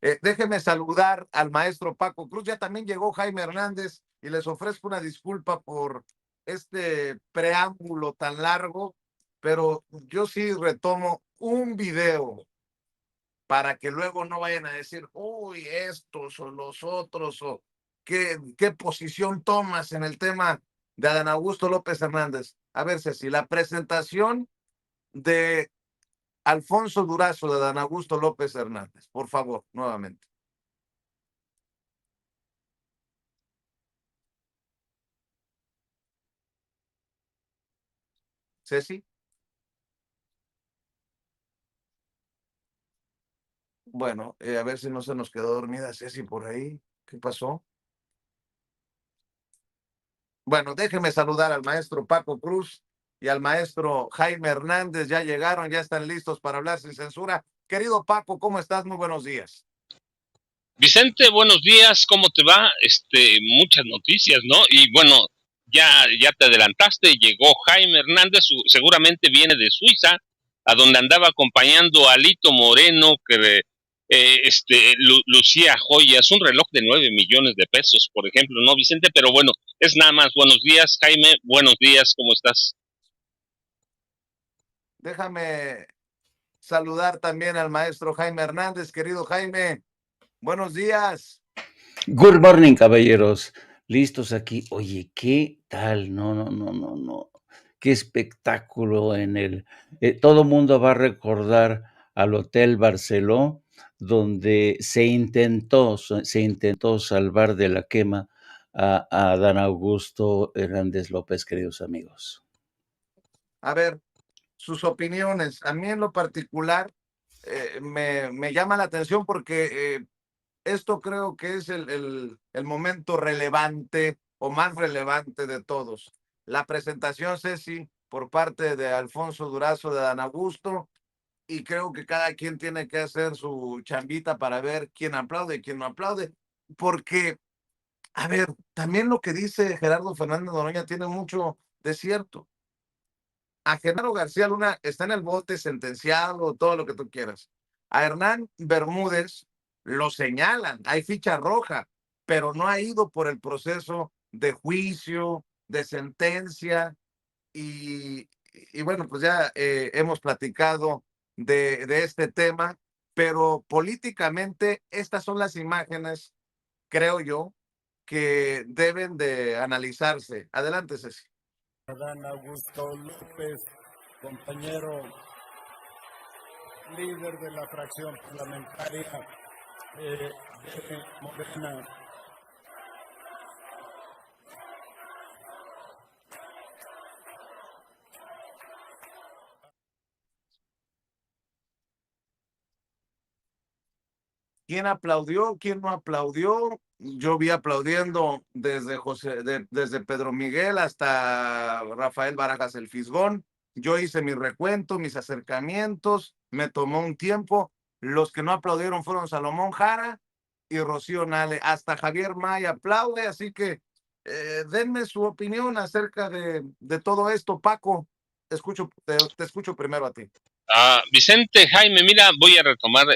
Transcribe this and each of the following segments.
Déjeme saludar al maestro Paco Cruz. Ya también llegó Jaime Hernández y les ofrezco una disculpa por este preámbulo tan largo, pero yo sí retomo un video para que luego no vayan a decir, uy, estos o los otros, o qué posición tomas en el tema de Adán Augusto López Hernández. A ver, Ceci, la presentación de Alfonso Durazo de Adán Augusto López Hernández, por favor, nuevamente. Ceci, bueno, a ver si no se nos quedó dormida Ceci por ahí. ¿Qué pasó? Bueno, déjeme saludar al maestro Paco Cruz y al maestro Jaime Hernández. Ya llegaron, ya están listos para hablar sin censura. Querido Paco, ¿cómo estás? Muy buenos días. Vicente, buenos días, ¿cómo te va? Muchas noticias, ¿no? Y bueno, ya te adelantaste, llegó Jaime Hernández, seguramente viene de Suiza, a donde andaba acompañando a Alito Moreno, que lucía joyas, un reloj de 9 millones de pesos, por ejemplo, ¿no, Vicente? Pero bueno, es nada más. Buenos días, Jaime, buenos días, ¿cómo estás? Déjame saludar también al maestro Jaime Hernández. Querido Jaime, buenos días. Good morning, caballeros. Listos aquí. Oye, ¿qué tal? No. Qué espectáculo en el... todo mundo va a recordar al Hotel Barceló, donde se intentó salvar de la quema a Dan Augusto Hernández López, queridos amigos. A ver, sus opiniones. A mí en lo particular me llama la atención porque esto creo que es el momento relevante o más relevante de todos. La presentación, Ceci, por parte de Alfonso Durazo de Dan Augusto, y creo que cada quien tiene que hacer su chambita para ver quién aplaude y quién no aplaude, porque, a ver, también lo que dice Gerardo Fernández Noroña tiene mucho de cierto. A Genaro García Luna está en el bote, sentenciado, todo lo que tú quieras. A Hernán Bermúdez lo señalan, hay ficha roja, pero no ha ido por el proceso de juicio, de sentencia, y bueno, pues ya hemos platicado de este tema, pero políticamente estas son las imágenes, creo yo, que deben de analizarse. Adelante, Ceci. Adán Augusto López, compañero líder de la fracción parlamentaria de Morena. ¿Quién aplaudió? ¿Quién no aplaudió? Yo vi aplaudiendo desde Pedro Miguel hasta Rafael Barajas el Fisgón. Yo hice mi recuento, mis acercamientos, me tomó un tiempo. Los que no aplaudieron fueron Salomón Jara y Rocío Nale. Hasta Javier May aplaude, así que denme su opinión acerca de todo esto. Paco, te escucho primero a ti. Vicente, Jaime, mira, voy a retomar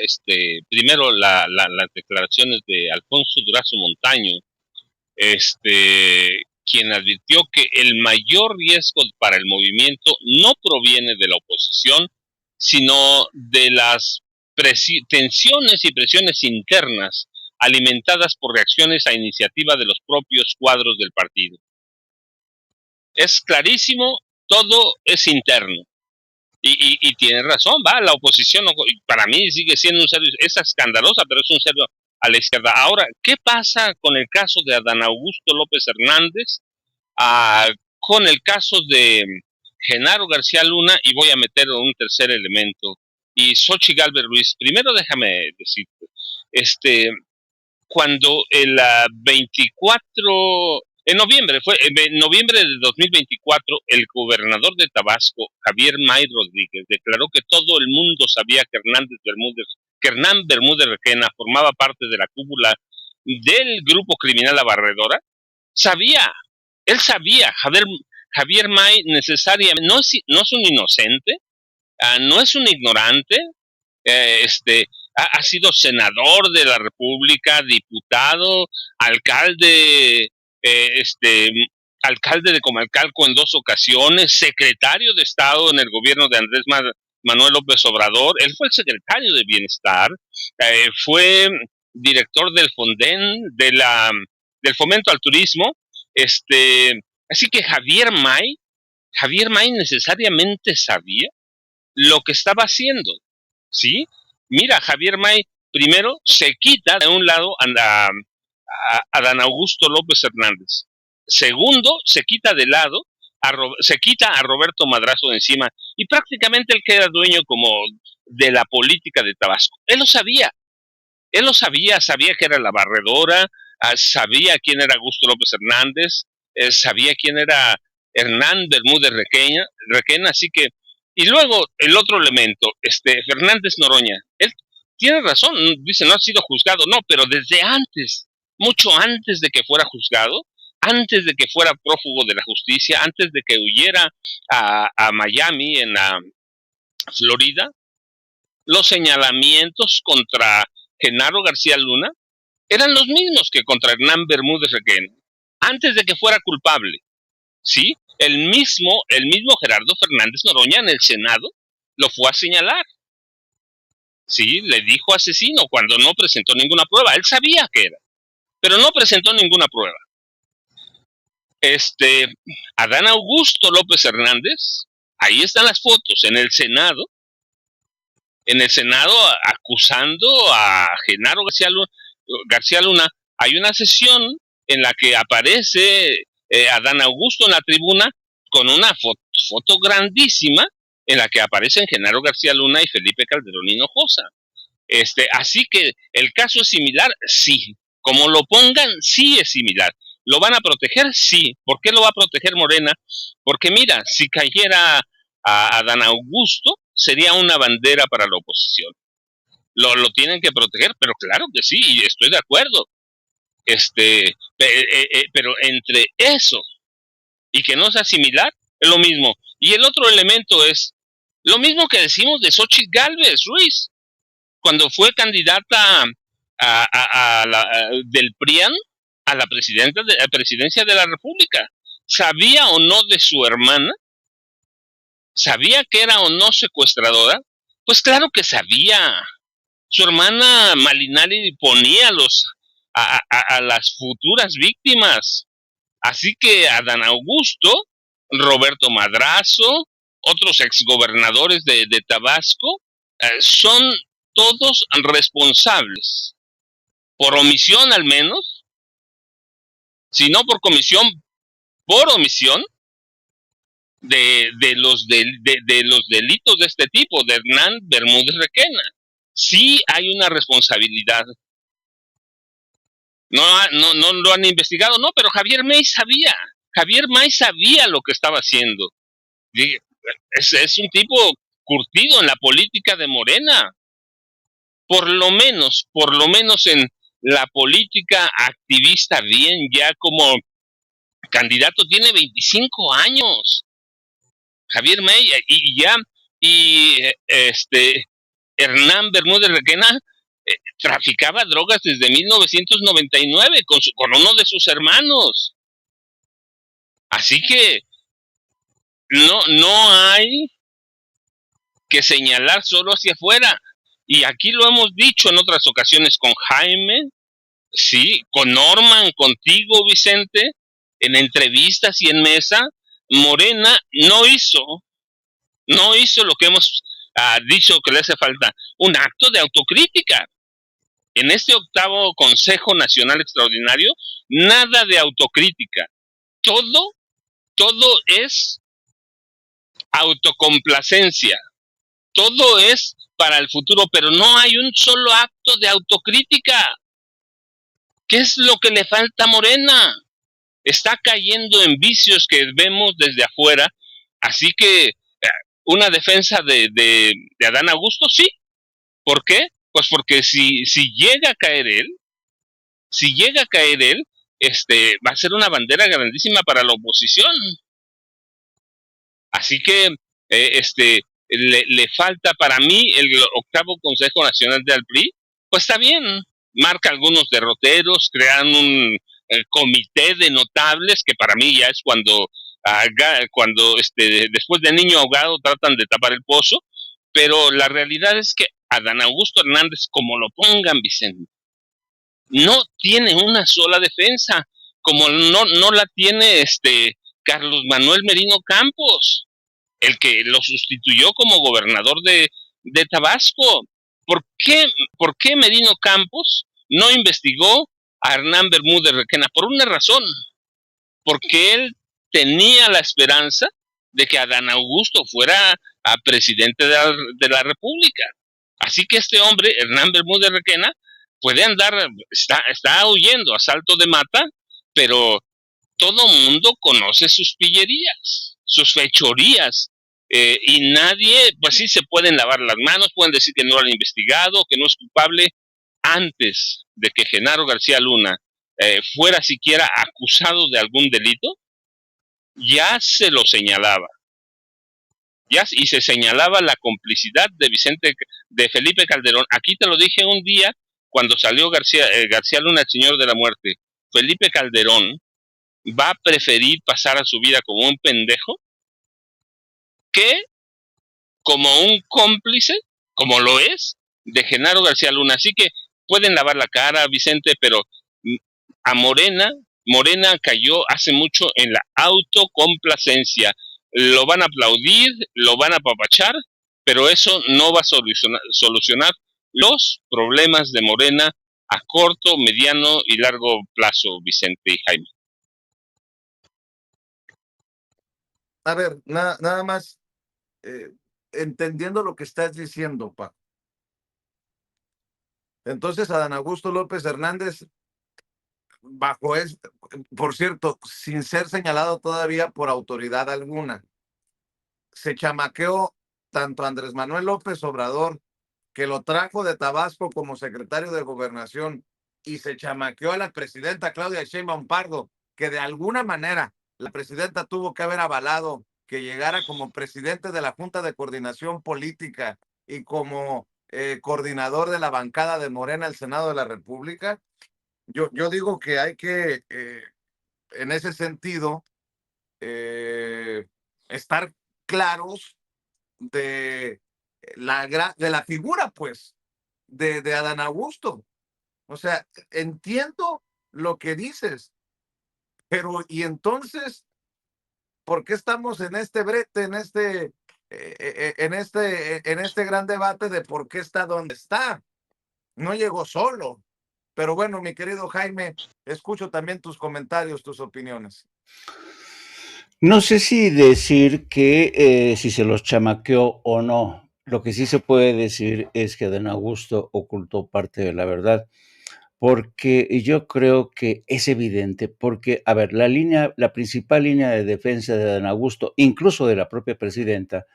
primero las declaraciones de Alfonso Durazo Montaño, quien advirtió que el mayor riesgo para el movimiento no proviene de la oposición, sino de las tensiones y presiones internas alimentadas por reacciones a iniciativa de los propios cuadros del partido. Es clarísimo, todo es interno. Y tiene razón, la oposición para mí sigue siendo un serio, es escandalosa, pero es un serio a la izquierda. Ahora, ¿qué pasa con el caso de Adán Augusto López Hernández? Con el caso de Genaro García Luna, y voy a meter un tercer elemento, y Xochitl Gálvez Ruiz. Primero déjame decirte, cuando el 24, en noviembre de 2024, el gobernador de Tabasco, Javier May Rodríguez, declaró que todo el mundo sabía que Hernán Bermúdez Requena formaba parte de la cúpula del grupo criminal La Barredora. Él sabía, Javier May necesariamente, no es un inocente, no es un ignorante, ha sido senador de la República, diputado, alcalde, alcalde de Comalcalco en 2 ocasiones, secretario de Estado en el gobierno de Andrés Manuel López Obrador. Él fue el secretario de Bienestar, fue director del Fonden, del Fomento al Turismo. Así que Javier May necesariamente sabía lo que estaba haciendo, ¿sí? Mira, Javier May primero se quita de un lado a Dan Augusto López Hernández. Segundo, se quita de lado, se quita a Roberto Madrazo de encima y prácticamente él queda dueño como de la política de Tabasco. Él lo sabía sabía que era la barredora, sabía quién era Augusto López Hernández, sabía quién era Hernán Bermúdez Requena, así que, y luego el otro elemento, Fernández Noroña, él tiene razón, dice no ha sido juzgado, no, pero desde antes, mucho antes de que fuera juzgado, antes de que fuera prófugo de la justicia, antes de que huyera a Miami, en Florida, los señalamientos contra Genaro García Luna eran los mismos que contra Hernán Bermúdez Requena, antes de que fuera culpable, ¿sí? El mismo Gerardo Fernández Noroña en el Senado lo fue a señalar, ¿sí? Le dijo asesino cuando no presentó ninguna prueba. Él sabía que era, pero no presentó ninguna prueba. Adán Augusto López Hernández, ahí están las fotos en el Senado, acusando a Genaro García Luna. Hay una sesión en la que aparece Adán Augusto en la tribuna con una foto grandísima en la que aparecen Genaro García Luna y Felipe Calderón Hinojosa. Así que el caso es similar, sí. Como lo pongan, sí es similar. ¿Lo van a proteger? Sí. ¿Por qué lo va a proteger Morena? Porque mira, si cayera a Adán Augusto, sería una bandera para la oposición. Lo tienen que proteger, pero claro que sí, y estoy de acuerdo. Pero entre eso y que no sea similar, es lo mismo. Y el otro elemento es lo mismo que decimos de Xóchitl Gálvez Ruiz, cuando fue candidata del PRIAN a la presidencia de la República. ¿Sabía o no de su hermana? ¿Sabía que era o no secuestradora? Pues claro que sabía. Su hermana Malinali ponía a las futuras víctimas. Así que Adán Augusto, Roberto Madrazo, otros exgobernadores de Tabasco, son todos responsables, por omisión al menos, si no por comisión, por omisión, de los delitos de este tipo, de Hernán Bermúdez Requena. Sí hay una responsabilidad. No lo han investigado, no, pero Javier May sabía lo que estaba haciendo. Es un tipo curtido en la política de Morena. Por lo menos en la política activista, bien, ya como candidato tiene 25 años. Javier May, Hernán Bermúdez Requena traficaba drogas desde 1999 con uno de sus hermanos. Así que no hay que señalar solo hacia afuera. Y aquí lo hemos dicho en otras ocasiones con Jaime, sí, con Norman, contigo, Vicente, en entrevistas y en mesa. Morena no hizo lo que hemos dicho que le hace falta, un acto de autocrítica. En este 8º Consejo Nacional Extraordinario, nada de autocrítica. Todo es autocomplacencia. Todo es para el futuro, pero no hay un solo acto de autocrítica. ¿Qué es lo que le falta a Morena? Está cayendo en vicios que vemos desde afuera, así que una defensa de Adán Augusto, sí. ¿Por qué? Pues porque si llega a caer él, va a ser una bandera grandísima para la oposición. Así que le falta para mí el octavo Consejo Nacional del PRI, pues está bien, marca algunos derroteros, crean un comité de notables, que para mí ya es cuando después de niño ahogado tratan de tapar el pozo, pero la realidad es que Adán Augusto Hernández, como lo pongan, Vicente, no tiene una sola defensa, como no la tiene Carlos Manuel Merino Campos, el que lo sustituyó como gobernador de Tabasco. ¿Por qué Merino Campos no investigó a Hernán Bermúdez Requena? Por una razón, porque él tenía la esperanza de que Adán Augusto fuera a presidente de la República. Así que este hombre, Hernán Bermúdez Requena, puede andar, está huyendo a salto de mata, pero todo mundo conoce sus pillerías, sus fechorías, y nadie, pues sí se pueden lavar las manos, pueden decir que no lo han investigado, que no es culpable. Antes de que Genaro García Luna fuera siquiera acusado de algún delito, ya se lo señalaba. Y se señalaba la complicidad de Felipe Calderón. Aquí te lo dije un día cuando salió García Luna, el señor de la muerte. Felipe Calderón va a preferir pasar a su vida como un pendejo que como un cómplice, como lo es, de Genaro García Luna. Así que pueden lavar la cara, Vicente, pero a Morena cayó hace mucho en la autocomplacencia. Lo van a aplaudir, lo van a apapachar, pero eso no va a solucionar los problemas de Morena a corto, mediano y largo plazo, Vicente y Jaime. A ver, nada más, entendiendo lo que estás diciendo, Paco. Entonces, Adán Augusto López Hernández, por cierto, sin ser señalado todavía por autoridad alguna, se chamaqueó tanto a Andrés Manuel López Obrador, que lo trajo de Tabasco como secretario de Gobernación, y se chamaqueó a la presidenta Claudia Sheinbaum Pardo, que de alguna manera la presidenta tuvo que haber avalado que llegara como presidente de la Junta de Coordinación Política y como coordinador de la bancada de Morena al Senado de la República. Yo digo que hay que, en ese sentido, estar claros de la figura, pues, de Adán Augusto. O sea, entiendo lo que dices, pero ¿y entonces por qué estamos en este brete, en este gran debate de por qué está donde está? No llegó solo. Pero bueno, mi querido Jaime, escucho también tus comentarios, tus opiniones. No sé si decir que si se los chamaqueó o no. Lo que sí se puede decir es que Adán Augusto ocultó parte de la verdad, porque yo creo que es evidente, porque, a ver, la principal línea de defensa de Adán Augusto, incluso de la propia presidenta,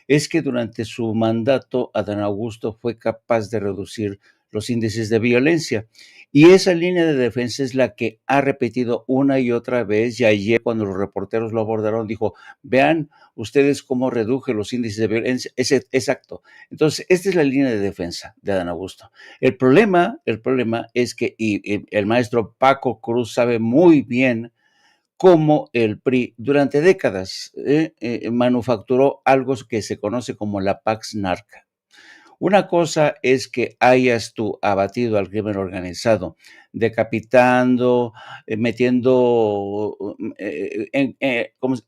es que durante su mandato Adán Augusto fue capaz de reducir los índices de violencia. Y esa línea de defensa es la que ha repetido una y otra vez. Y ayer, cuando los reporteros lo abordaron, dijo: vean ustedes cómo reduje los índices de violencia. Exacto. Entonces, esta es la línea de defensa de Adán Augusto. El problema es que, y el maestro Paco Cruz sabe muy bien cómo el PRI durante décadas manufacturó algo que se conoce como la Pax Narca. Una cosa es que hayas tú abatido al crimen organizado, decapitando, metiendo,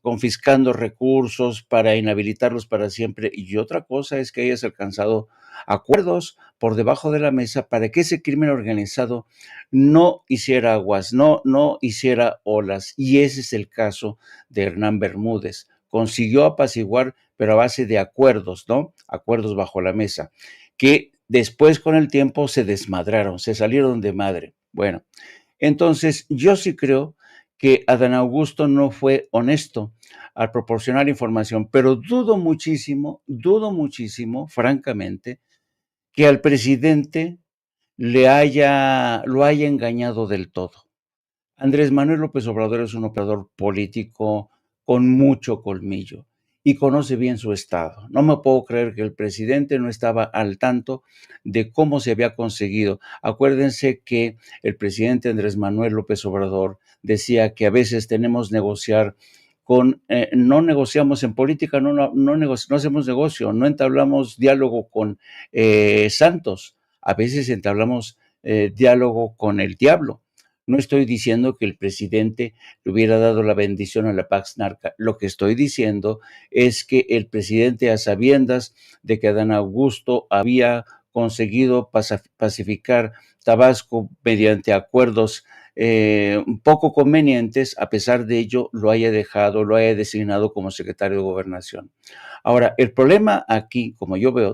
confiscando recursos para inhabilitarlos para siempre. Y otra cosa es que hayas alcanzado acuerdos por debajo de la mesa para que ese crimen organizado no hiciera aguas, no hiciera olas. Y ese es el caso de Hernán Bermúdez. Consiguió apaciguar, pero a base de acuerdos, ¿no? Acuerdos bajo la mesa, que después con el tiempo se desmadraron, se salieron de madre. Bueno, entonces yo sí creo que Adán Augusto no fue honesto al proporcionar información, pero dudo muchísimo, francamente, que al presidente lo haya engañado del todo. Andrés Manuel López Obrador es un operador político con mucho colmillo y conoce bien su estado. No me puedo creer que el presidente no estaba al tanto de cómo se había conseguido. Acuérdense que el presidente Andrés Manuel López Obrador decía que a veces tenemos que negociar no negociamos en política, no hacemos negocio, no entablamos diálogo con santos, a veces entablamos diálogo con el diablo. No estoy diciendo que el presidente le hubiera dado la bendición a la Pax Narca. Lo que estoy diciendo es que el presidente, a sabiendas de que Adán Augusto había conseguido pacificar Tabasco mediante acuerdos poco convenientes, a pesar de ello lo haya designado como secretario de Gobernación. Ahora, el problema aquí,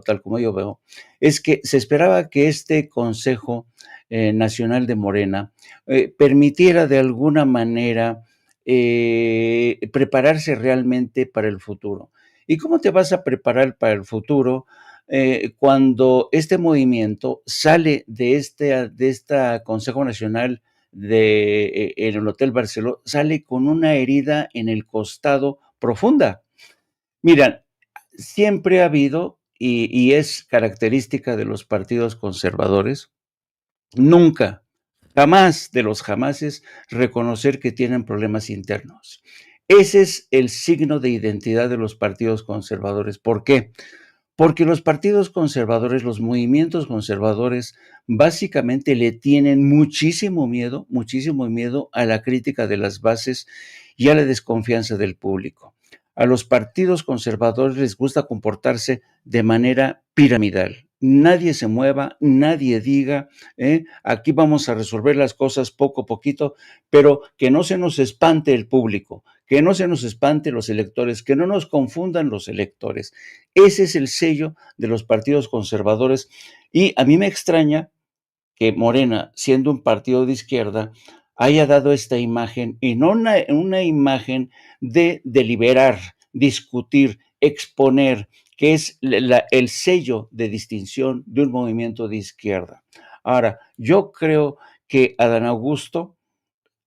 tal como yo veo, es que se esperaba que este Consejo Nacional de Morena permitiera de alguna manera prepararse realmente para el futuro. ¿Y cómo te vas a preparar para el futuro cuando este movimiento sale de este Consejo Nacional en el Hotel Barceló, sale con una herida en el costado profunda? Miran, siempre ha habido, y es característica de los partidos conservadores, nunca, jamás de los jamases, reconocer que tienen problemas internos. Ese es el signo de identidad de los partidos conservadores. ¿Por qué? Porque los partidos conservadores, los movimientos conservadores, básicamente le tienen muchísimo miedo a la crítica de las bases y a la desconfianza del público. A los partidos conservadores les gusta comportarse de manera piramidal. Nadie se mueva, nadie diga, aquí vamos a resolver las cosas poco a poquito, pero que no se nos espante el público, que no se nos espante los electores, que no nos confundan los electores. Ese es el sello de los partidos conservadores y a mí me extraña que Morena, siendo un partido de izquierda, haya dado esta imagen y no una imagen de deliberar, discutir, exponer, que es el sello de distinción de un movimiento de izquierda. Ahora, yo creo que Adán Augusto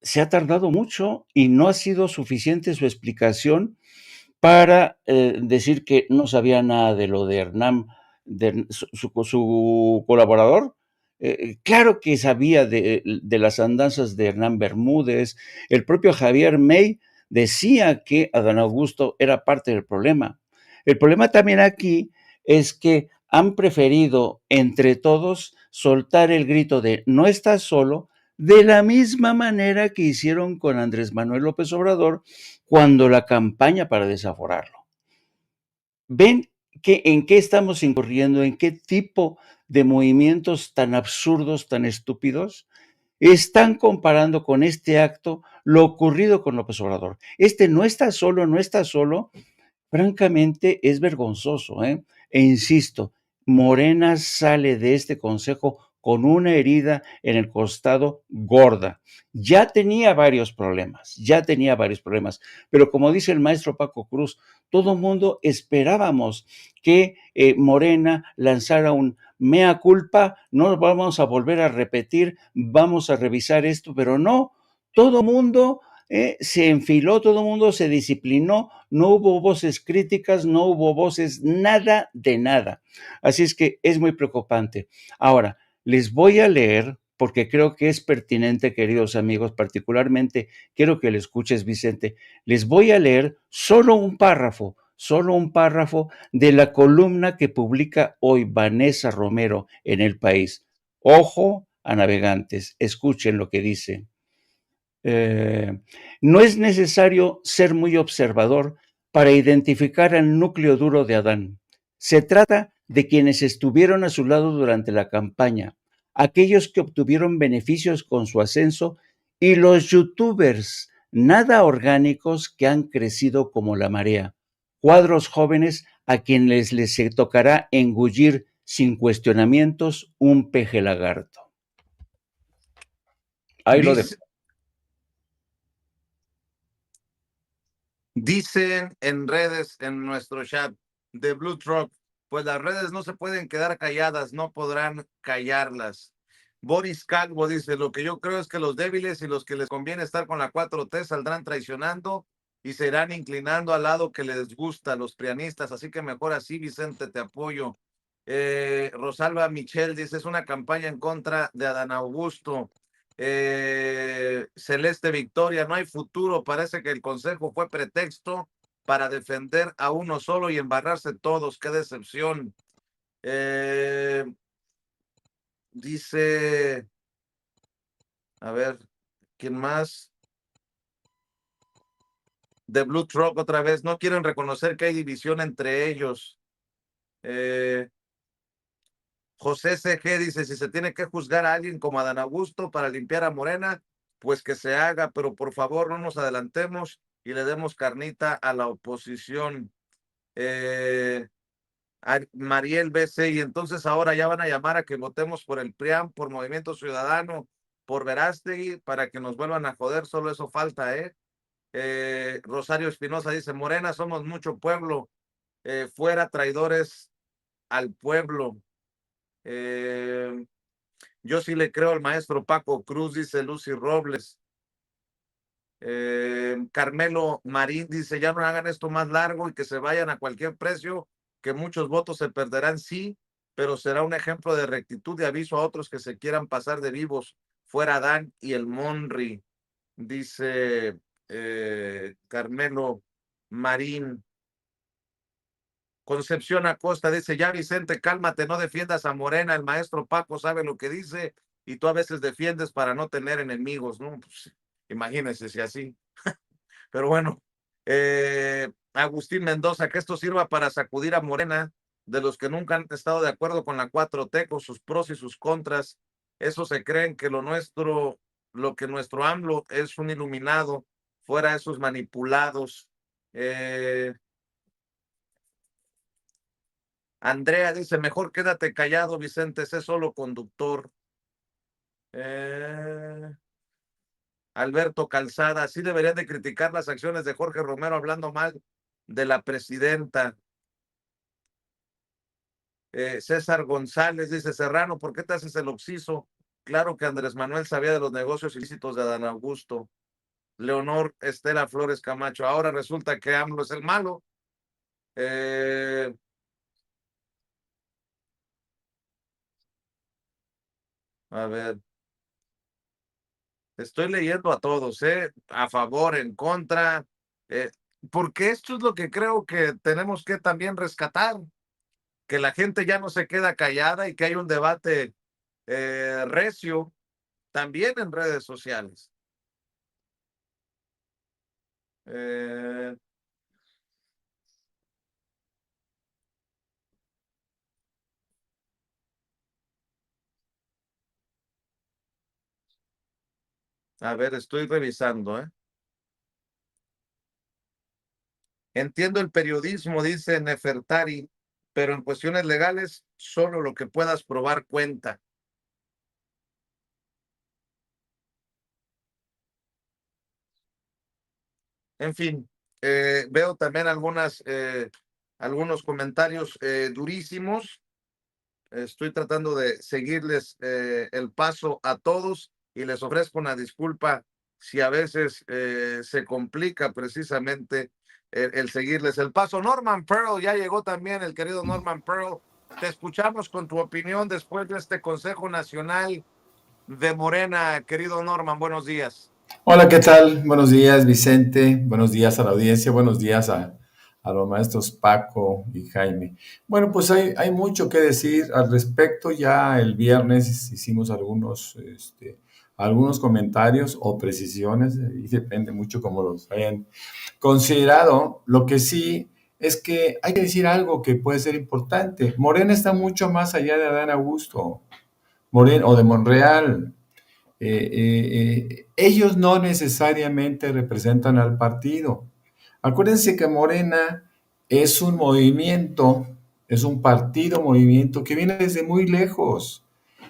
se ha tardado mucho y no ha sido suficiente su explicación para decir que no sabía nada de lo de Hernán, su colaborador. Claro que sabía de las andanzas de Hernán Bermúdez. El propio Javier May decía que Adán Augusto era parte del problema. El problema también aquí es que han preferido entre todos soltar el grito de no estás solo, de la misma manera que hicieron con Andrés Manuel López Obrador cuando la campaña para desaforarlo. ¿Ven en qué estamos incurriendo? ¿En qué tipo de movimientos tan absurdos, tan estúpidos? Están comparando con este acto lo ocurrido con López Obrador. No está solo. Francamente, es vergonzoso, ¿eh? E insisto, Morena sale de este consejo con una herida en el costado gorda. Ya tenía varios problemas, pero como dice el maestro Paco Cruz, todo mundo esperábamos que Morena lanzara un mea culpa, no vamos a volver a repetir, vamos a revisar esto, pero no, todo mundo se enfiló, todo el mundo se disciplinó, no hubo voces críticas, no hubo voces, nada de nada. Así es que es muy preocupante. Ahora, les voy a leer, porque creo que es pertinente, queridos amigos, particularmente quiero que lo escuches, Vicente, les voy a leer solo un párrafo de la columna que publica hoy Vanessa Romero en El País. Ojo a navegantes, escuchen lo que dice. No es necesario ser muy observador para identificar al núcleo duro de Adán. Se trata de quienes estuvieron a su lado durante la campaña, aquellos que obtuvieron beneficios con su ascenso y los youtubers nada orgánicos que han crecido como la marea, cuadros jóvenes a quienes les tocará engullir sin cuestionamientos un peje lagarto. Ahí lo dejo. Dicen en redes, en nuestro chat de Blue Truck, pues las redes no se pueden quedar calladas, no podrán callarlas. Boris Calvo dice, lo que yo creo es que los débiles y los que les conviene estar con la 4T saldrán traicionando y se irán inclinando al lado que les gusta a los prianistas. Así que mejor así, Vicente, te apoyo. Rosalba Michel dice, es una campaña en contra de Adán Augusto. Celeste Victoria, no hay futuro, parece que el consejo fue pretexto para defender a uno solo y embarrarse todos, qué decepción. Dice, a ver, ¿quién más? De Blue Truck otra vez, no quieren reconocer que hay división entre ellos. José CG dice, si se tiene que juzgar a alguien como Adán Augusto para limpiar a Morena, pues que se haga, pero por favor no nos adelantemos y le demos carnita a la oposición. Mariel BC, y entonces ahora ya van a llamar a que votemos por el PRIAM, por Movimiento Ciudadano, por Verástegui, para que nos vuelvan a joder, solo eso falta, ¿eh? Rosario Espinosa dice, Morena, somos mucho pueblo, fuera traidores al pueblo. Yo sí le creo al maestro Paco Cruz, dice Lucy Robles. Carmelo Marín dice, ya no hagan esto más largo y que se vayan a cualquier precio, que muchos votos se perderán, sí, pero será un ejemplo de rectitud y aviso a otros que se quieran pasar de vivos, fuera Dan y el Monri, dice Carmelo Marín. Concepción Acosta dice, ya Vicente, cálmate, no defiendas a Morena, el maestro Paco sabe lo que dice y tú a veces defiendes para no tener enemigos, ¿no? Pues, imagínense si así. Pero bueno, Agustín Mendoza, que esto sirva para sacudir a Morena, de los que nunca han estado de acuerdo con la 4T, con sus pros y sus contras. Eso se creen que lo que nuestro AMLO es un iluminado, fuera esos manipulados. Andrea dice, mejor quédate callado, Vicente, sé solo conductor. Alberto Calzada, sí deberían de criticar las acciones de Jorge Romero hablando mal de la presidenta. César González dice, Serrano, ¿por qué te haces el oxiso? Claro que Andrés Manuel sabía de los negocios ilícitos de Adán Augusto. Leonor Estela Flores Camacho, ahora resulta que AMLO es el malo. A ver, estoy leyendo a todos, a favor, en contra, porque esto es lo que creo que tenemos que también rescatar, que la gente ya no se queda callada y que hay un debate recio también en redes sociales. A ver, estoy revisando, Entiendo el periodismo, dice Nefertari, pero en cuestiones legales, solo lo que puedas probar cuenta. En fin, veo también algunos comentarios durísimos. Estoy tratando de seguirles el paso a todos y les ofrezco una disculpa si a veces se complica precisamente el seguirles el paso. Norman Pearl, ya llegó también el querido Norman Pearl. Te escuchamos con tu opinión después de este Consejo Nacional de Morena. Querido Norman, buenos días. Hola, ¿qué tal? Buenos días, Vicente. Buenos días a la audiencia. Buenos días a los maestros Paco y Jaime. Bueno, pues hay mucho que decir al respecto. Ya el viernes hicimos algunos comentarios o precisiones, y depende mucho cómo los hayan considerado. Lo que sí es que hay que decir algo que puede ser importante. Morena está mucho más allá de Adán Augusto, Morena o de Monreal. Ellos no necesariamente representan al partido. Acuérdense que Morena es un movimiento, es un movimiento que viene desde muy lejos,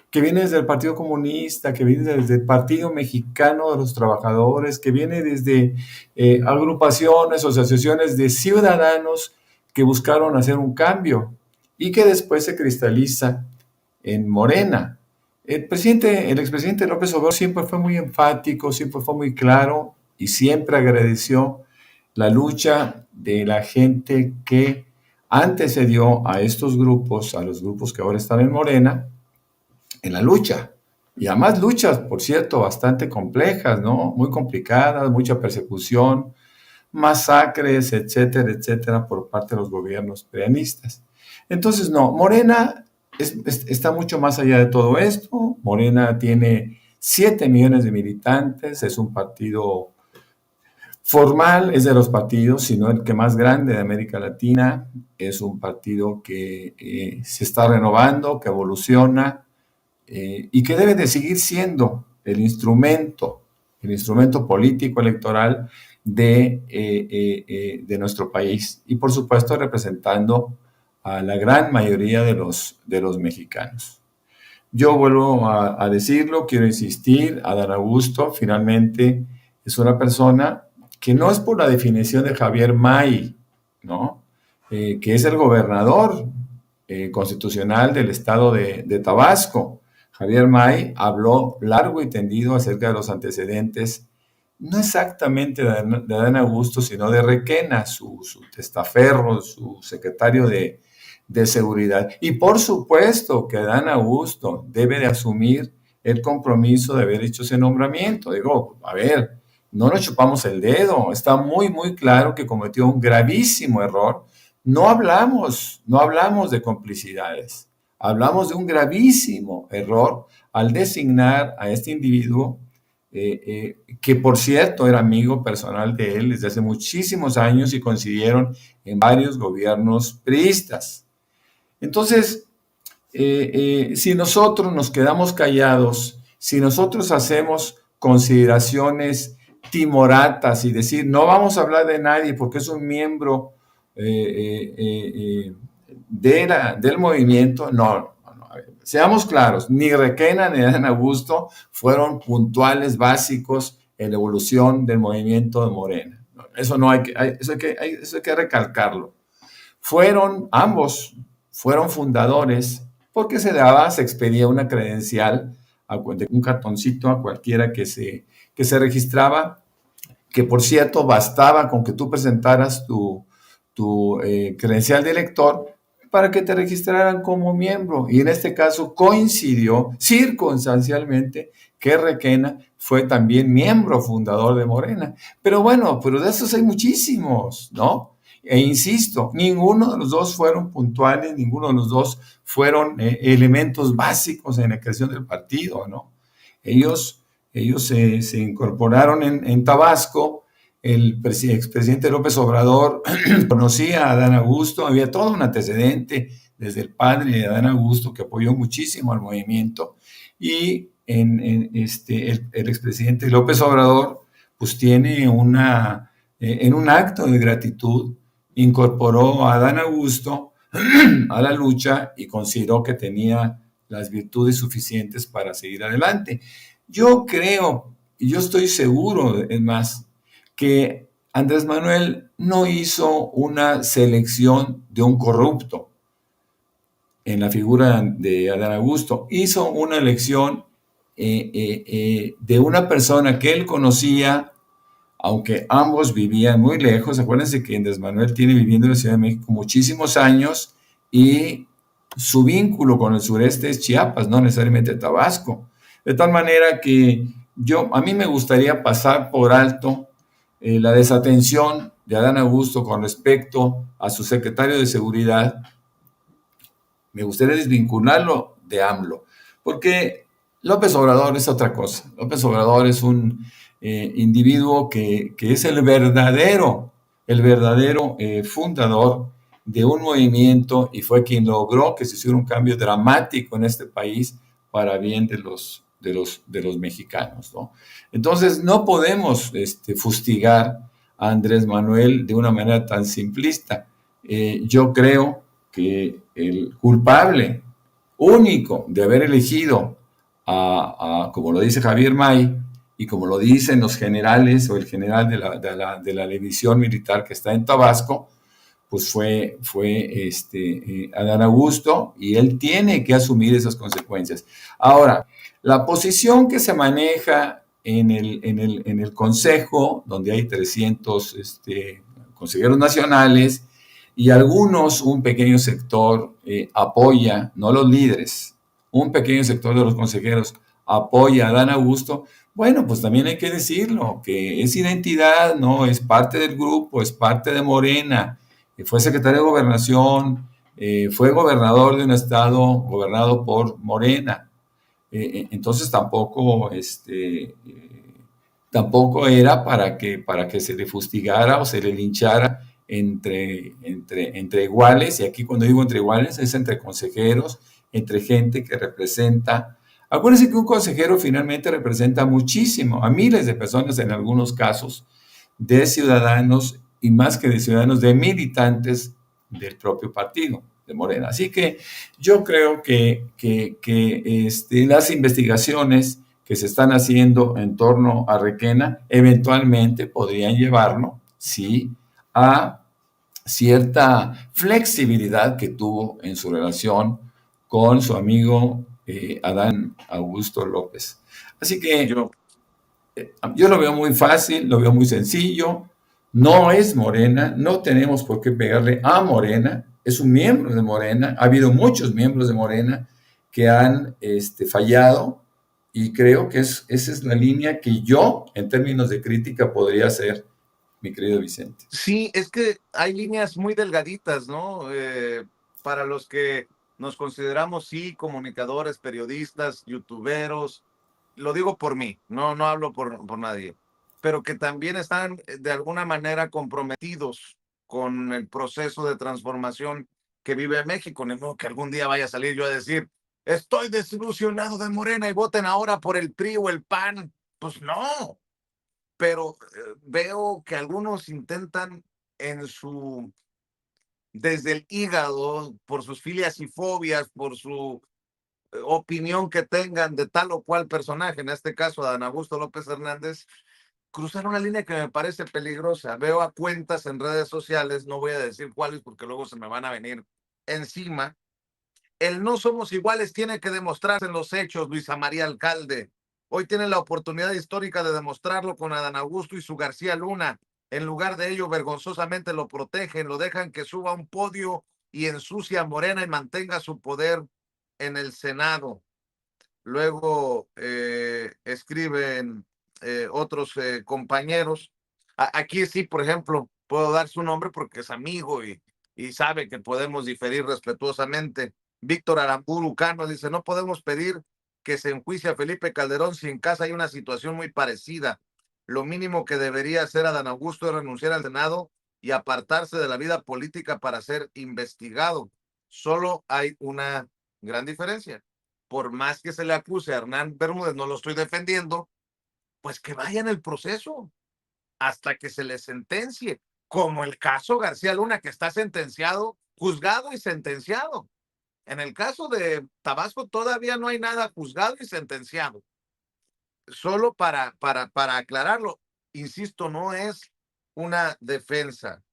que viene desde el Partido Comunista, que viene desde el Partido Mexicano de los Trabajadores, que viene desde agrupaciones o asociaciones de ciudadanos que buscaron hacer un cambio y que después se cristaliza en Morena. El expresidente López Obrador siempre fue muy enfático, siempre fue muy claro y siempre agradeció la lucha de la gente que antecedió a estos grupos, a los grupos que ahora están en Morena, en la lucha. Y además luchas, por cierto, bastante complejas, ¿no? Muy complicadas, mucha persecución, masacres, etcétera, etcétera, por parte de los gobiernos prianistas. Entonces, no, Morena está mucho más allá de todo esto. Morena tiene 7 millones de militantes, es un partido formal, es de los partidos, sino el que más grande de América Latina, es un partido que se está renovando, que evoluciona, y que debe de seguir siendo el instrumento político electoral de nuestro país y por supuesto representando a la gran mayoría de los mexicanos. Yo vuelvo a decirlo, quiero insistir, Adán Augusto finalmente es una persona que no es por la definición de Javier May, ¿no? Que es el gobernador constitucional del estado de Tabasco. Javier May habló largo y tendido acerca de los antecedentes, no exactamente de Adán Augusto, sino de Requena, su testaferro, su secretario de seguridad. Y por supuesto que Adán Augusto debe de asumir el compromiso de haber hecho ese nombramiento. Digo, a ver, no nos chupamos el dedo, está muy, muy claro que cometió un gravísimo error. No hablamos de complicidades, hablamos de un gravísimo error al designar a este individuo que por cierto era amigo personal de él desde hace muchísimos años y coincidieron en varios gobiernos priistas. Entonces, si nosotros nos quedamos callados, si nosotros hacemos consideraciones timoratas y decir, no vamos a hablar de nadie porque es un miembro del movimiento, no, seamos claros, ni Requena ni Adán Augusto fueron puntuales básicos en la evolución del movimiento de Morena. Eso hay que recalcarlo. Ambos fueron fundadores porque se expedía una credencial, un cartoncito a cualquiera que se registraba, que por cierto bastaba con que tú presentaras tu credencial de elector para que te registraran como miembro. Y en este caso coincidió circunstancialmente que Requena fue también miembro fundador de Morena. Pero bueno, de esos hay muchísimos, ¿no? E insisto, ninguno de los dos fueron puntuales, ninguno de los dos fueron elementos básicos en la creación del partido, ¿no? Ellos se incorporaron en Tabasco. El expresidente López Obrador conocía a Adán Augusto, había todo un antecedente desde el padre de Adán Augusto que apoyó muchísimo al movimiento, y el expresidente López Obrador pues tiene en un acto de gratitud incorporó a Adán Augusto a la lucha y consideró que tenía las virtudes suficientes para seguir adelante. Yo creo, y yo estoy seguro, es más, que Andrés Manuel no hizo una selección de un corrupto en la figura de Adán Augusto, hizo una elección de una persona que él conocía, aunque ambos vivían muy lejos. Acuérdense que Andrés Manuel tiene viviendo en la Ciudad de México muchísimos años y su vínculo con el sureste es Chiapas, no necesariamente Tabasco. De tal manera que a mí me gustaría pasar por alto la desatención de Adán Augusto con respecto a su secretario de seguridad. Me gustaría desvincularlo de AMLO, porque López Obrador es otra cosa. López Obrador es un individuo que es el verdadero fundador de un movimiento y fue quien logró que se hiciera un cambio dramático en este país para bien de los mexicanos, ¿no? Entonces no podemos fustigar a Andrés Manuel de una manera tan simplista. Yo creo que el culpable único de haber elegido como lo dice Javier May y como lo dicen los generales o el general de la división militar que está en Tabasco, pues fue Adán Augusto, y él tiene que asumir esas consecuencias. Ahora, la posición que se maneja en el consejo, donde hay 300 consejeros nacionales, y algunos, un pequeño sector apoya, no los líderes, un pequeño sector de los consejeros apoya a Adán Augusto. Bueno, pues también hay que decirlo, que es identidad, ¿no? Es parte del grupo, es parte de Morena, fue secretario de Gobernación, fue gobernador de un estado gobernado por Morena. Entonces tampoco era para que se le fustigara o se le linchara entre iguales, y aquí cuando digo entre iguales es entre consejeros, entre gente que representa. Acuérdense que un consejero finalmente representa muchísimo, a miles de personas en algunos casos, de ciudadanos, y más que de ciudadanos, de militantes del propio partido de Morena. Así que yo creo que las investigaciones que se están haciendo en torno a Requena eventualmente podrían llevarlo, sí, a cierta flexibilidad que tuvo en su relación con su amigo Adán Augusto López. Así que yo lo veo muy fácil, lo veo muy sencillo. No es Morena, no tenemos por qué pegarle a Morena, es un miembro de Morena. Ha habido muchos miembros de Morena que han fallado, y creo que esa es la línea que yo, en términos de crítica, podría hacer, mi querido Vicente. Sí, es que hay líneas muy delgaditas, ¿no? Para los que nos consideramos, sí, comunicadores, periodistas, youtuberos, lo digo por mí, no hablo por nadie, pero que también están de alguna manera comprometidos con el proceso de transformación que vive México. Ni modo que algún día vaya a salir yo a decir, estoy desilusionado de Morena y voten ahora por el PRI o el PAN. Pues no, pero veo que algunos intentan en su, desde el hígado, por sus filias y fobias, por su opinión que tengan de tal o cual personaje, en este caso Adán Augusto López Hernández, cruzar una línea que me parece peligrosa. Veo a cuentas en redes sociales, no voy a decir cuáles porque luego se me van a venir encima. El no somos iguales tiene que demostrarse en los hechos, Luisa María Alcalde. Hoy tiene la oportunidad histórica de demostrarlo con Adán Augusto y su García Luna. En lugar de ello, vergonzosamente lo protegen, lo dejan que suba a un podio y ensucia a Morena y mantenga su poder en el Senado. Luego escriben otros compañeros. Aquí sí, por ejemplo, puedo dar su nombre porque es amigo y sabe que podemos diferir respetuosamente. Víctor Aramburu Cano dice, no podemos pedir que se enjuicie a Felipe Calderón si en casa hay una situación muy parecida. Lo mínimo que debería hacer Adán Augusto es renunciar al Senado y apartarse de la vida política para ser investigado. Solo hay una gran diferencia. Por más que se le acuse a Hernán Bermúdez, no lo estoy defendiendo, pues que vaya en el proceso hasta que se le sentencie, como el caso García Luna, que está sentenciado, juzgado y sentenciado. En el caso de Tabasco todavía no hay nada juzgado y sentenciado. Solo para aclararlo, insisto, no es una defensa.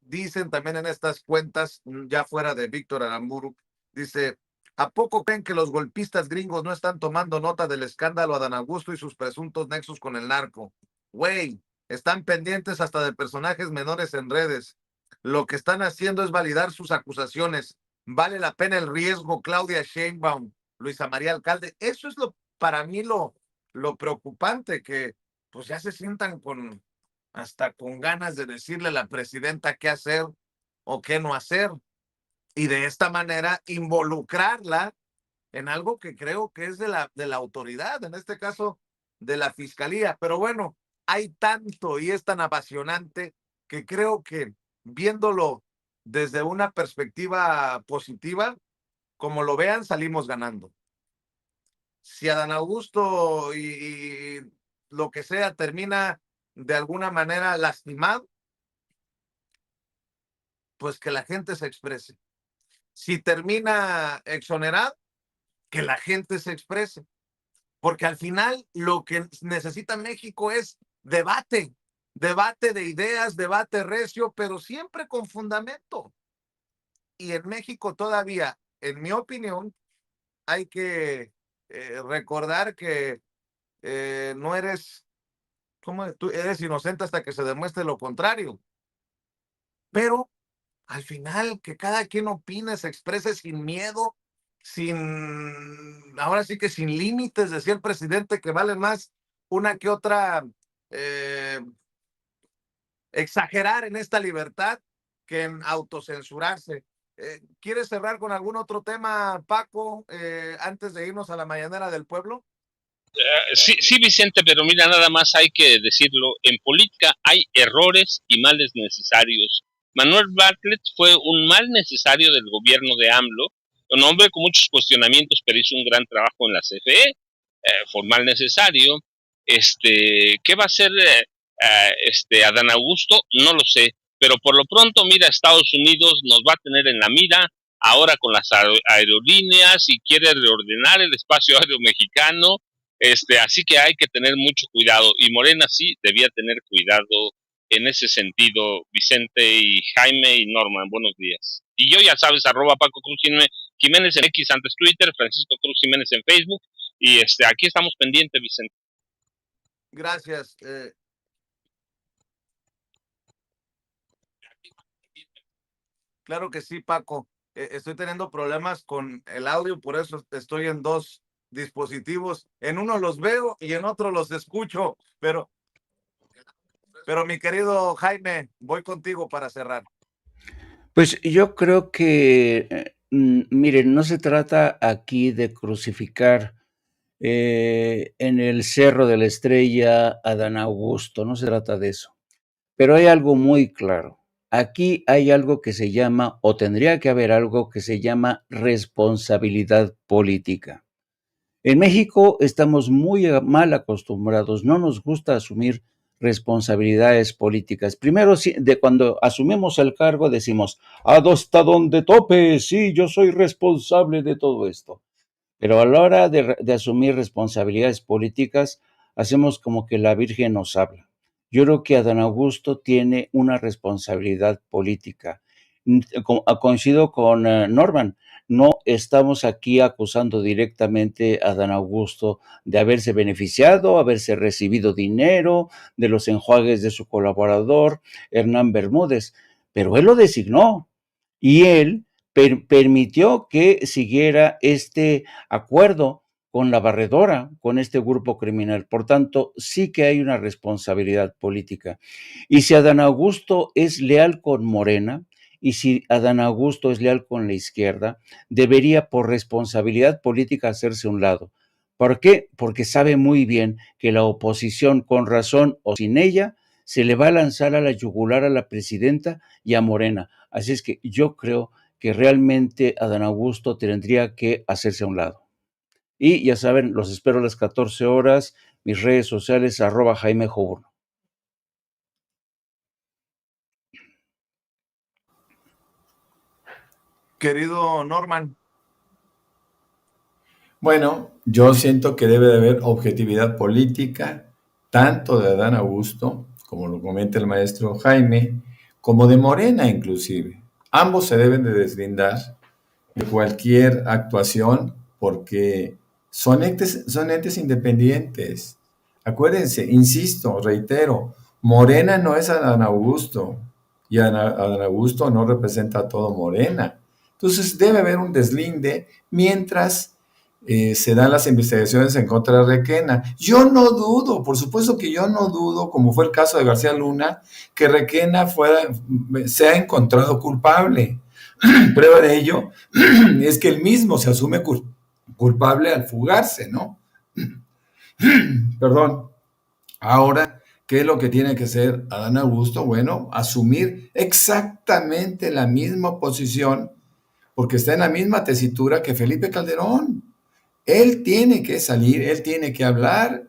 Dicen también en estas cuentas, ya fuera de Víctor Aramburu, dice, ¿a poco creen que los golpistas gringos no están tomando nota del escándalo Adán Augusto y sus presuntos nexos con el narco? Güey, están pendientes hasta de personajes menores en redes. Lo que están haciendo es validar sus acusaciones. Vale la pena el riesgo, Claudia Sheinbaum, Luisa María Alcalde. Eso es para mí lo preocupante, que pues ya se sientan hasta con ganas de decirle a la presidenta qué hacer o qué no hacer, y de esta manera involucrarla en algo que creo que es de la autoridad, en este caso de la fiscalía. Pero bueno, hay tanto y es tan apasionante que creo que viéndolo desde una perspectiva positiva, como lo vean, salimos ganando. Si Adán Augusto y lo que sea termina de alguna manera lastimado, pues que la gente se exprese. Si termina exonerado, que la gente se exprese. Porque al final lo que necesita México es debate, debate de ideas, debate recio, pero siempre con fundamento. Y en México todavía, en mi opinión, hay que recordar que no eres, ¿cómo? Tú eres inocente hasta que se demuestre lo contrario. Pero al final, que cada quien opine, se exprese sin miedo, ahora sí que sin límites, decía el presidente, que vale más una que otra eh, exagerar en esta libertad que en autocensurarse. ¿Quieres cerrar con algún otro tema, Paco, antes de irnos a la mañanera del pueblo? Sí, sí, Vicente, pero mira, nada más hay que decirlo, en política hay errores y males necesarios. Manuel Bartlett fue un mal necesario del gobierno de AMLO, un hombre con muchos cuestionamientos, pero hizo un gran trabajo en la CFE, fue un mal necesario. ¿Qué va a hacer Adán Augusto? No lo sé, pero por lo pronto, mira, Estados Unidos nos va a tener en la mira ahora con las aerolíneas y quiere reordenar el espacio aéreo mexicano. Así que hay que tener mucho cuidado, y Morena sí debía tener cuidado en ese sentido. Vicente y Jaime y Norman, buenos días. Y yo, ya sabes, @ Paco Cruz Jiménez en X, antes Twitter, Francisco Cruz Jiménez en Facebook, y aquí estamos pendientes, Vicente. Gracias. Claro que sí, Paco. Estoy teniendo problemas con el audio, por eso estoy en dos dispositivos. En uno los veo y en otro los escucho, pero mi querido Jaime, voy contigo para cerrar. Pues yo creo que, miren, no se trata aquí de crucificar en el Cerro de la Estrella a Adán Augusto, no se trata de eso. Pero hay algo muy claro. Aquí hay algo que se llama, o tendría que haber algo que se llama responsabilidad política. En México estamos muy mal acostumbrados, no nos gusta asumir responsabilidades políticas. Primero, de cuando asumimos el cargo, decimos, hasta donde tope, sí, yo soy responsable de todo esto. Pero a la hora de asumir responsabilidades políticas, hacemos como que la Virgen nos habla. Yo creo que Adán Augusto tiene una responsabilidad política. Coincido con Norman, no estamos aquí acusando directamente a Adán Augusto de haberse beneficiado, haberse recibido dinero de los enjuagues de su colaborador, Hernán Bermúdez, pero él lo designó y él permitió que siguiera este acuerdo con la barredora, con este grupo criminal. Por tanto, sí que hay una responsabilidad política. Y si Adán Augusto es leal con Morena, y si Adán Augusto es leal con la izquierda, debería por responsabilidad política hacerse a un lado. ¿Por qué? Porque sabe muy bien que la oposición, con razón o sin ella, se le va a lanzar a la yugular a la presidenta y a Morena. Así es que yo creo que realmente Adán Augusto tendría que hacerse a un lado. Y ya saben, los espero a las 14 horas, mis redes sociales, @Jaime Joburno. Querido Norman. Bueno, yo siento que debe de haber objetividad política, tanto de Adán Augusto, como lo comenta el maestro Jaime, como de Morena inclusive. Ambos se deben de deslindar de cualquier actuación porque son entes independientes. Acuérdense, insisto, reitero, Morena no es Adán Augusto y Adán Augusto no representa a todo Morena. Entonces debe haber un deslinde mientras se dan las investigaciones en contra de Requena. Yo no dudo, por supuesto que yo no dudo, como fue el caso de García Luna, que Requena sea encontrado culpable. Prueba de ello es que él mismo se asume culpable al fugarse, ¿no? Perdón. Ahora, ¿qué es lo que tiene que hacer Adán Augusto? Bueno, asumir exactamente la misma posición, porque está en la misma tesitura que Felipe Calderón. Él tiene que salir, él tiene que hablar,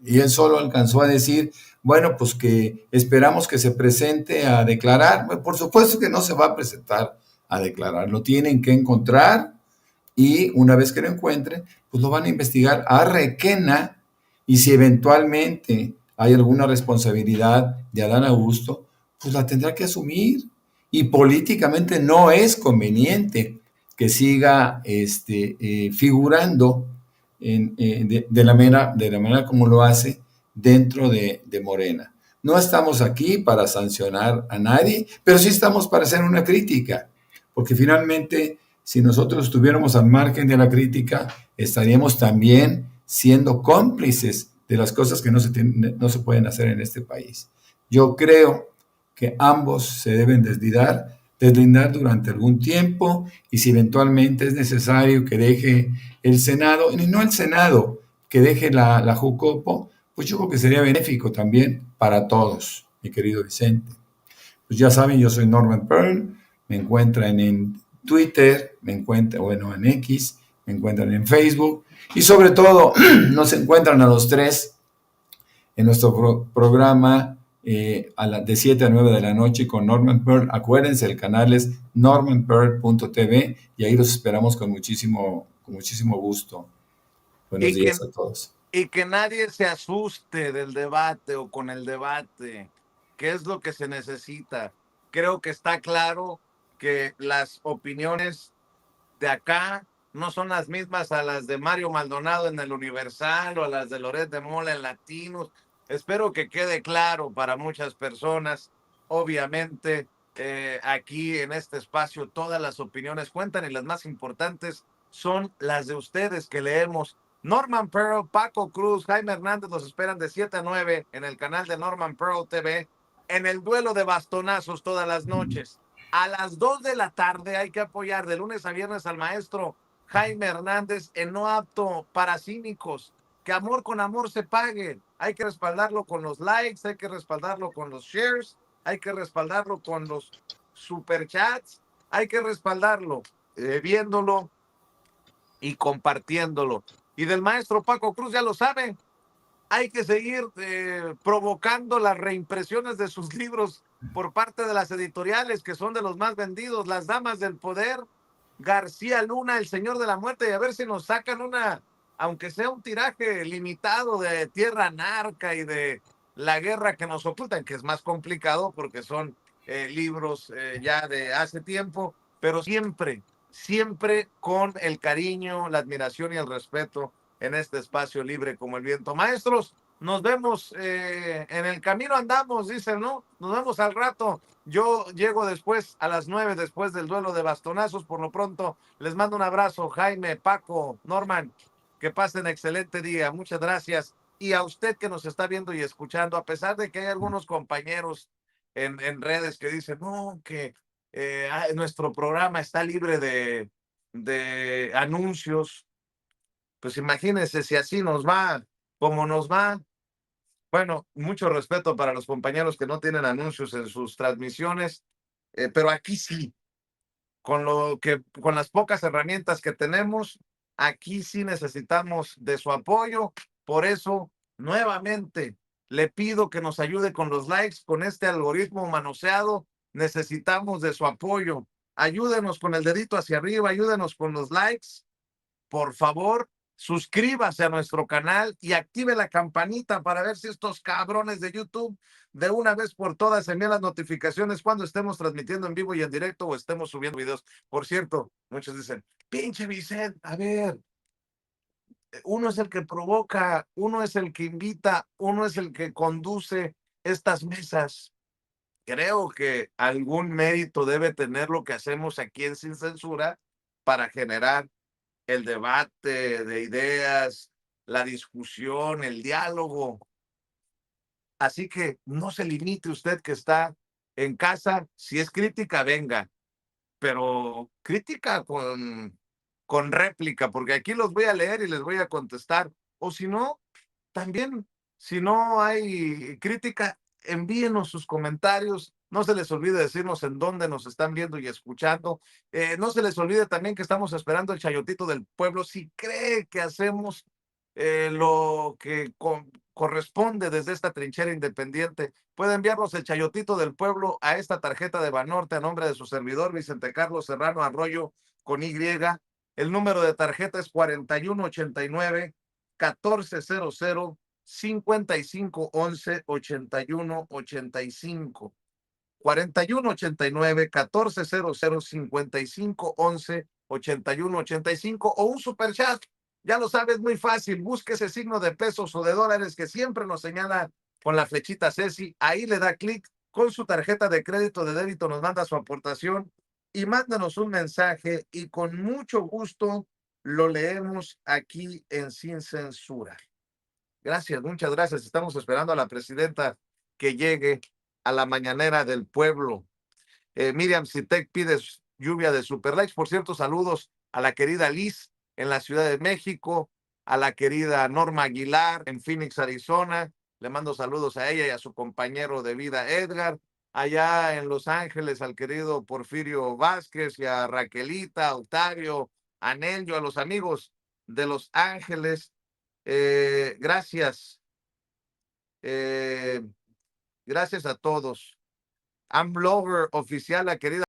y él solo alcanzó a decir, bueno, pues que esperamos que se presente a declarar. Bueno, por supuesto que no se va a presentar a declarar, lo tienen que encontrar, y una vez que lo encuentren, pues lo van a investigar a Requena, y si eventualmente hay alguna responsabilidad de Adán Augusto, pues la tendrá que asumir, y políticamente no es conveniente que siga figurando de la manera como lo hace dentro de Morena. No estamos aquí para sancionar a nadie, pero sí estamos para hacer una crítica, porque finalmente, si nosotros estuviéramos al margen de la crítica, estaríamos también siendo cómplices de las cosas que no se pueden hacer en este país. Yo creo que ambos se deben deslindar durante algún tiempo, y si eventualmente es necesario que deje el Senado, y no el Senado, que deje la Jucopo, pues yo creo que sería benéfico también para todos, mi querido Vicente. Pues ya saben, yo soy Norman Pearl, me encuentran en Twitter, en X, me encuentran en Facebook, y sobre todo nos encuentran a los tres en nuestro programa de 7 a 9 de la noche con Norman Pearl. Acuérdense, el canal es normanpearl.tv, y ahí los esperamos con muchísimo gusto. Buenos Y días que, a todos. y que nadie se asuste del debate o con el debate, que es lo que se necesita. Creo que está claro que las opiniones de acá no son las mismas a las de Mario Maldonado en el Universal o a las de Loret de Mola en Latinos. Espero que quede claro para muchas personas. Obviamente, aquí en este espacio todas las opiniones cuentan, y las más importantes son las de ustedes que leemos. Norman Pearl, Paco Cruz, Jaime Hernández los esperan de 7 a 9 en el canal de Norman Pearl TV, en el duelo de bastonazos todas las noches. A las 2 de la tarde hay que apoyar de lunes a viernes al maestro Jaime Hernández en No Apto para Cínicos. Que amor con amor se pague. Hay que respaldarlo con los likes, hay que respaldarlo con los shares, hay que respaldarlo con los superchats, hay que respaldarlo viéndolo y compartiéndolo. Y del maestro Paco Cruz, ya lo saben, hay que seguir provocando las reimpresiones de sus libros por parte de las editoriales, que son de los más vendidos: Las Damas del Poder, García Luna, El Señor de la Muerte, y a ver si nos sacan una, aunque sea un tiraje limitado, de Tierra Narca y de La Guerra que nos ocultan, que es más complicado porque son libros ya de hace tiempo, pero siempre con el cariño, la admiración y el respeto en este espacio libre como el viento. Maestros, nos vemos en el camino, andamos, dicen, ¿no? Nos vemos al rato. Yo llego después, a las 9, después del duelo de bastonazos. Por lo pronto, les mando un abrazo, Jaime, Paco, Norman, que pasen excelente día. Muchas gracias. Y a usted que nos está viendo y escuchando, a pesar de que hay algunos compañeros en redes que dicen, no, que nuestro programa está libre de anuncios. Pues imagínense si así nos va, como nos va. Bueno, mucho respeto para los compañeros que no tienen anuncios en sus transmisiones, pero aquí sí, con las pocas herramientas que tenemos, aquí sí necesitamos de su apoyo. Por eso, nuevamente, le pido que nos ayude con los likes, con este algoritmo manoseado. Necesitamos de su apoyo. Ayúdenos con el dedito hacia arriba, ayúdenos con los likes. Por favor, suscríbase a nuestro canal y active la campanita para ver si estos cabrones de YouTube de una vez por todas envían las notificaciones cuando estemos transmitiendo en vivo y en directo o estemos subiendo videos. Por cierto, muchos dicen, pinche Vicente, a ver, uno es el que provoca, uno es el que invita, uno es el que conduce estas mesas. Creo que algún mérito debe tener lo que hacemos aquí en Sin Censura para generar el debate de ideas, la discusión, el diálogo. Así que no se limite usted que está en casa. Si es crítica, venga, pero crítica con réplica, porque aquí los voy a leer y les voy a contestar. O si no, también, si no hay crítica, envíenos sus comentarios. No se les olvide decirnos en dónde nos están viendo y escuchando. No se les olvide también que estamos esperando el chayotito del pueblo. Si cree que hacemos lo que corresponde desde esta trinchera independiente, puede enviarnos el chayotito del pueblo a esta tarjeta de Banorte a nombre de su servidor Vicente Carlos Serrano Arroyo con Y. El número de tarjeta es 4189 1400 5511 8185. 4189 1400 5511 8185, o un superchat Ya lo sabes, muy fácil. Busque ese signo de pesos o de dólares que siempre nos señala con la flechita Ceci. Ahí le da clic con su tarjeta de crédito, de débito, nos manda su aportación y mándanos un mensaje y con mucho gusto lo leemos aquí en Sin Censura. Gracias, muchas gracias. Estamos esperando a la presidenta que llegue a la mañanera del pueblo. Miriam Citec pide lluvia de super likes. Por cierto, saludos a la querida Liz en la Ciudad de México, a la querida Norma Aguilar en Phoenix, Arizona. Le mando saludos a ella y a su compañero de vida, Edgar. Allá en Los Ángeles, al querido Porfirio Vázquez y a Raquelita, a Octavio, a Nelio, a los amigos de Los Ángeles. Gracias. Gracias a todos. Amblogger oficial, la querida